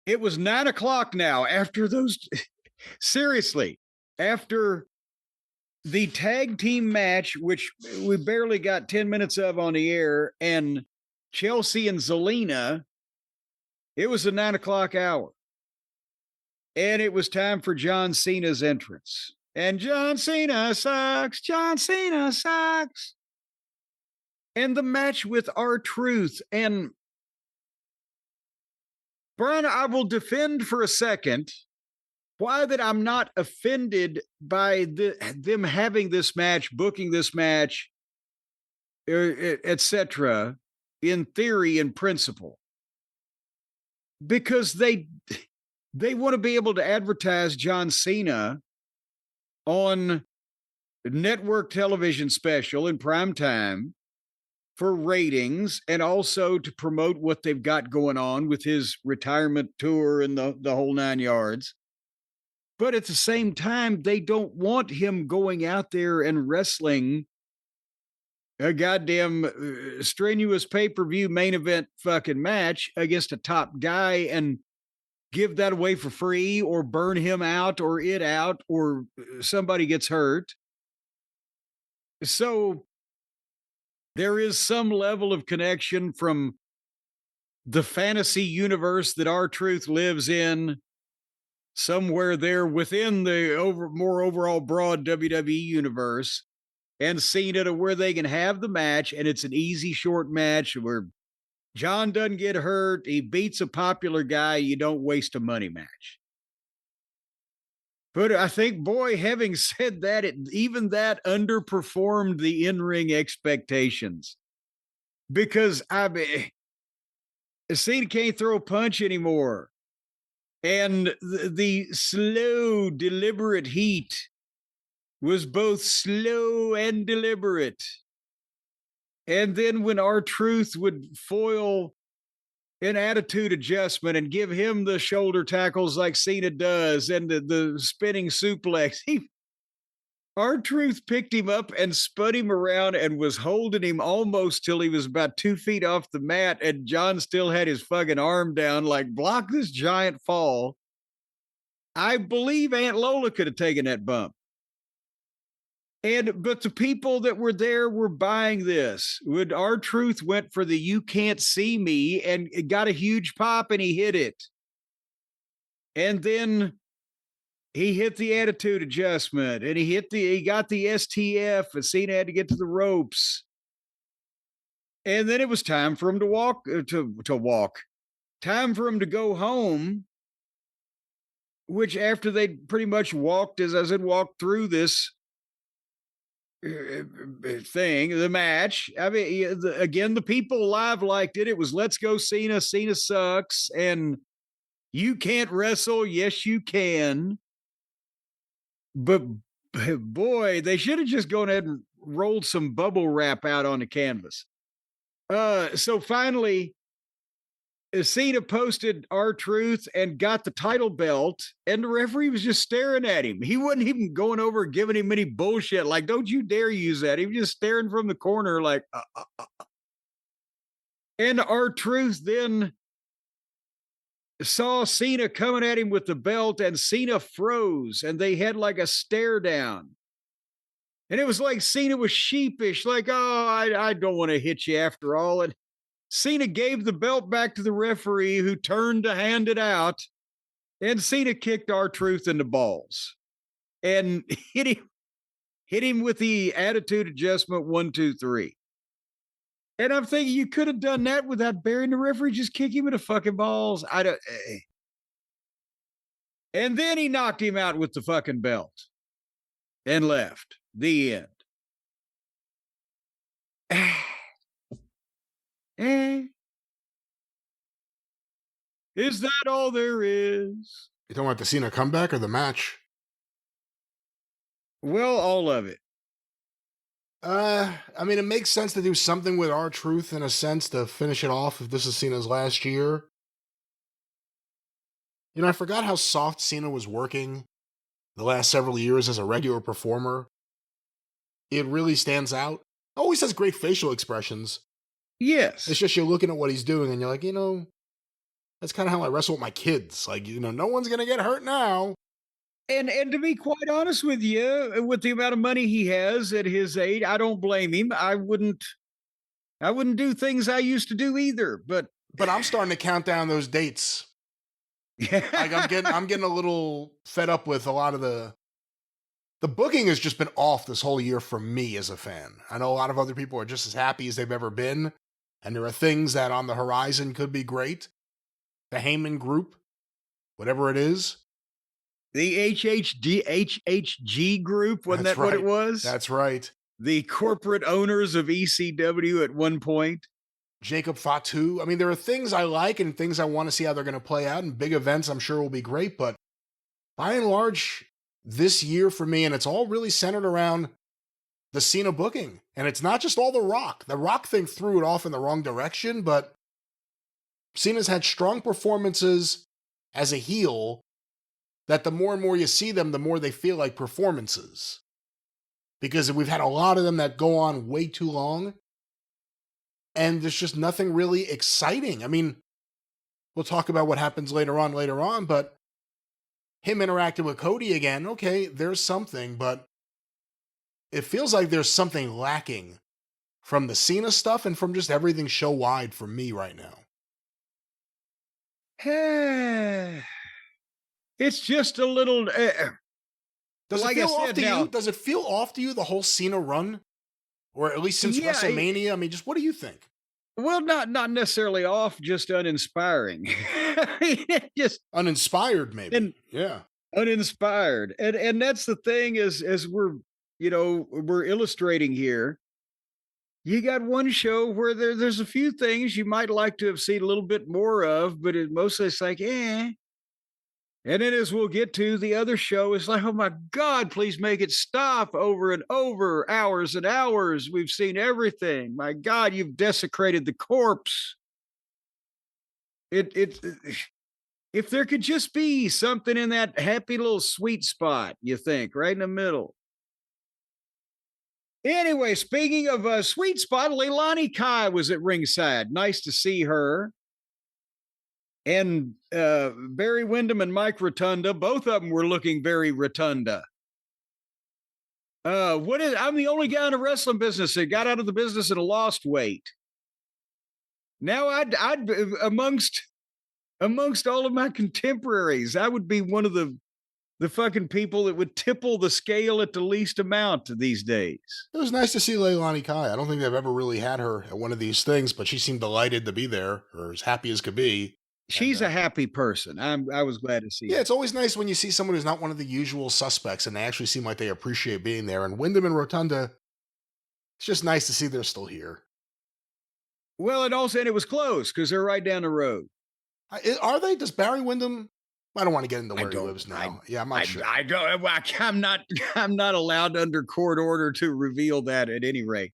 It was 9 o'clock now after those. Seriously, after the tag team match, which we barely got 10 minutes of on the air, and Chelsea and Zelina, it was the 9 o'clock hour. And it was time for John Cena's entrance. And John Cena sucks. John Cena sucks. And the match with R-Truth. And Brian, I will defend for a second why that I'm not offended by them having this match, booking this match, etc. in theory and principle. Because they want to be able to advertise John Cena on network television special in prime time for ratings, and also to promote what they've got going on with his retirement tour and the whole 9 yards. But at the same time, they don't want him going out there and wrestling a goddamn strenuous pay-per-view main event fucking match against a top guy and give that away for free, or burn him out or it out, or somebody gets hurt. So there is some level of connection from the fantasy universe that R-Truth lives in, somewhere there within the more overall broad WWE universe, and Cena, to where they can have the match, and it's an easy, short match where John doesn't get hurt. He beats a popular guy. You don't waste a money match. But I think, boy, having said that, even that underperformed the in-ring expectations. Because Cena can't throw a punch anymore. And the slow, deliberate heat was both slow and deliberate. And then when R-Truth would foil an attitude adjustment and give him the shoulder tackles like Cena does, and the spinning suplex, R-Truth picked him up and spun him around and was holding him almost till he was about 2 feet off the mat, and John still had his fucking arm down, like, block this giant fall. I believe Aunt Lola could have taken that bump. But the people that were there were buying this. When R-Truth went for the "you can't see me" and it got a huge pop, and he hit it. And then he hit the attitude adjustment, and he got the STF, and Cena had to get to the ropes. And then it was time for him to walk. Time for him to go home, which after they pretty much walked, as I said, walked through this thing, the match. I mean, again, the people live liked it. It was "Let's go Cena, Cena sucks," and "You can't wrestle, yes you can." But boy, they should have just gone ahead and rolled some bubble wrap out on the canvas. So finally, Cena posted R-Truth and got the title belt, and the referee was just staring at him. He wasn't even going over giving him any bullshit. Like, don't you dare use that. He was just staring from the corner like, And R-Truth then saw Cena coming at him with the belt, and Cena froze, and they had like a stare down. And it was like Cena was sheepish, like, "Oh, I don't want to hit you after all." And Cena gave the belt back to the referee, who turned to hand it out, and Cena kicked R-Truth in the balls and hit him with the attitude adjustment 1, 2, 3. And I'm thinking, you could have done that without burying the referee. Just kick him in the fucking balls. I don't. And then he knocked him out with the fucking belt and left. The end. Is that all there is? You talking about the Cena comeback or the match? Well, all of it. I mean, it makes sense to do something with R-Truth in a sense to finish it off if this is Cena's last year. You know, I forgot how soft Cena was working the last several years as a regular performer. It really stands out. Always has great facial expressions. Yes. It's just you're looking at what he's doing and you're like, you know, That's kind of how I wrestle with my kids. Like, no one's gonna get hurt now. And to be quite honest with you, with the amount of money he has at his age, I don't blame him. I wouldn't do things I used to do either, but But I'm starting to count down those dates. Like I'm getting a little fed up with a lot of the booking has just been off this whole year for me as a fan. I know a lot of other people are just as happy as they've ever been, and there are things that on the horizon could be great. The Heyman group, whatever it is. the HHG group, wasn't That's that what it right. was? That's right. The corporate owners of ECW at one point. Jacob Fatu. I mean, there are things I like and things I want to see how they're going to play out, and big events I'm sure will be great, but by and large, this year for me, and it's all really centered around the Cena booking. And it's not just all The Rock. The Rock thing threw it off in the wrong direction, but Cena's had strong performances as a heel that the more and more you see them, the more they feel like performances. Because we've had a lot of them that go on way too long, and there's just nothing really exciting. I mean, we'll talk about what happens later on, but him interacting with Cody again, okay, there's something, but it feels like there's something lacking from the Cena stuff and from just everything show-wide for me right now. It's just a little. Does Like it I feel off said to now- you? Does it feel off to you, the whole Cena run? Or at least since Yeah, WrestleMania? I mean, just what do you think? Well, not necessarily off, just uninspiring. Just Uninspired, maybe. And- Yeah. uninspired. And that's the thing is as we're illustrating here. You got one show where there's a few things you might like to have seen a little bit more of, but mostly it's like, eh. And then as we'll get to the other show, it's like, oh my God, please make it stop over and over, hours and hours. We've seen everything. My God, you've desecrated the corpse. It if there could just be something in that happy little sweet spot, you think, right in the middle. Anyway, speaking of a sweet spot, Leilani Kai was at ringside. Nice to see her. And Barry Windham and Mike Rotunda, both of them were looking very rotunda. I'm the only guy in the wrestling business that got out of the business and lost weight. Now I'd amongst all of my contemporaries, I would be one of the fucking people that would tipple the scale at the least amount these days. It was nice to see Leilani Kai. I don't think they've ever really had her at one of these things, but she seemed delighted to be there, or as happy as could be. She's a happy person. I was glad to see Yeah, her. it's always nice when you see someone who's not one of the usual suspects and they actually seem like they appreciate being there. And Wyndham and Rotunda, it's just nice to see they're still here. Well, and it was close because they're right down the road. Are they? Does Barry Windham? I don't want to get into I where he don't- lives now. I- Yeah, I'm not sure. I don't. I'm not allowed under court order to reveal that at any rate.